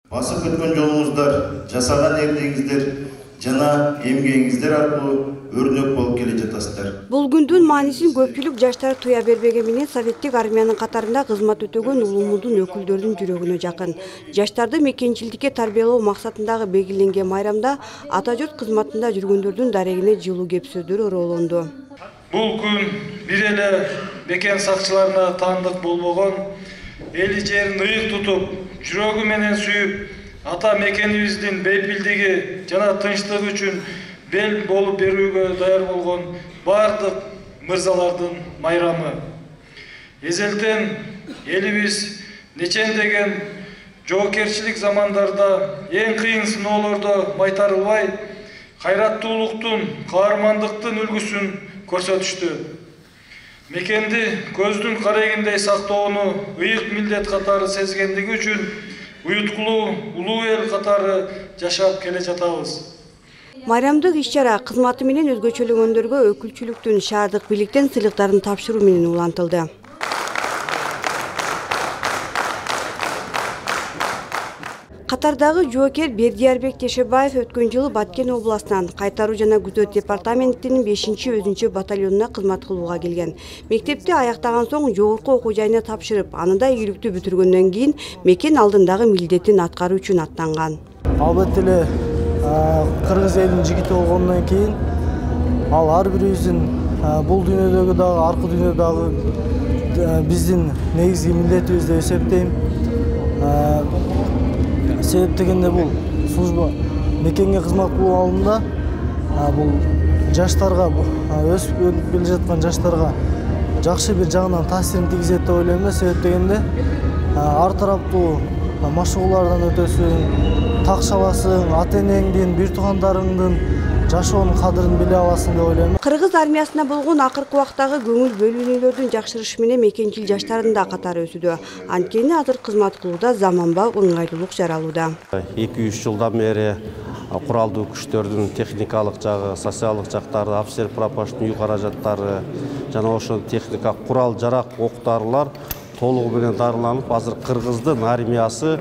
Басып өткөн жолуңуздар, жасаган эрдигиңиздер жана эмгегиңиздер аркылуу өрнөк болуп келе жатасыздар. Бул күндүн маанисин көпчүлүк жаштар туя бербеген менен советтик армиянын катарында кызмат өтөгөн улумудун өкүлдөрүнүн жүрөгүнө жакын. Жаштарды мекенчилдикке тарбиялоо максатындагы белгиленген майрамда ата журт кызматында жүргөндөрдүн дарегине жылуу кеп сөздөр ороолонду. Бул күн бир эле мекен сакчыларына таандык болбогон, эли жерин ыйык тутуп, жүрөгү менен сүйүп, ата мекенибиздин бейпилдиги жана тынчтыгы үчүн бел болуп берүүгө даяр болгон бардык мырзалардын майрамы. Эзелтен элибиз нечендеген жоокерчилик замандарда эң кыйын сыноолордо майтарылбай, кайраттуулуктун, каармандыктын үлгүсүн көрсөтүштү. Мекенди көздүн карегиндей сактоону ыйык милдет катары сезгендиги үчүн уюткулуу улуу эл катары жашап келе жатабыз. Майрамдык иш-чара кызматы менен өзгөчөлөгөндөргө өкүлчүлүктүн шаардык бийликтен сыйлыктарын тапшыруу менен улантылды. Катардагы жоокер Бердиярбек Тешебаев өткөн жылы Баткен областынан кайтаруу жана күзөт департаментинин 5-өзүнчө батальонуна кызмат кылууга келген. Мектепти аяктаган соң жогорку окуу жайына тапшырып, аны да ийгиликтүү бүтүргөндөн кийин мекен алдындагы милдетин аткаруу үчүн аттанган. Албетте эле кыргыз элинин жигити болгондон кийин ал ар бирибиздин бул дүйнөдөгү дагы, аркы дүйнөдө дагы биздин негизги милдетибиз деп эсептейм. Себеп дегенде бул служба мекенге кызмат кылуу алдында бул жаштарга, өсүп келе жаткан жаштарга жакшы бир жагынан таасирин тийгизет деп ойлойм да. Себеп дегенде ар тараптуу машыгуулардан өтөсүң, такш аласың, ата-энеңдин, бир туугандарыңдын жашоонун кадырын биле аласың деп ойлойм. Кыргыз армиясына болгон акыркы убактагы көңүл бөлүүнүлөрдүн жакшырышы менен мекенчил жаштардын да катары өсүүдө. Анткени азыр кызмат кылууда заманбап ыңгайлуулук жаралууда. 2-3 жылдан бери куралдуу күчтөрдүн техникалык жагы, социалдык жактары, офицер прапорщиктин үй каражаттары жана ошол техника курал жарак, октарлар толугу менен дарыланып, азыр кыргыздын армиясы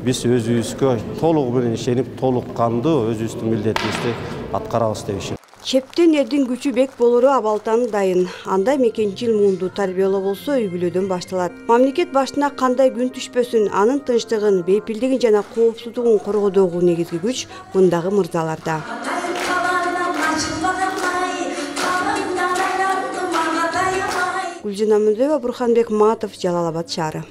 биз өзүбүзгө толугу менен ишенип, толук кандуу өзүбүздүн милдетибизди аткарабыз деп ишенем. Чептен элдин күчү бек болору абалтан дайын. Анда мекенчил муунду тарбиялоо болсо үй бүлөдөн башталат. Мамлекет башына кандай күн түшпөсүн, анын тынчтыгын, бейпилдигин жана коопсуздугун коргоодогу негизги күч мындагы мырзаларда. Гүлжан Амандоева, Бурханбек Матов, Жалал Абад шаары.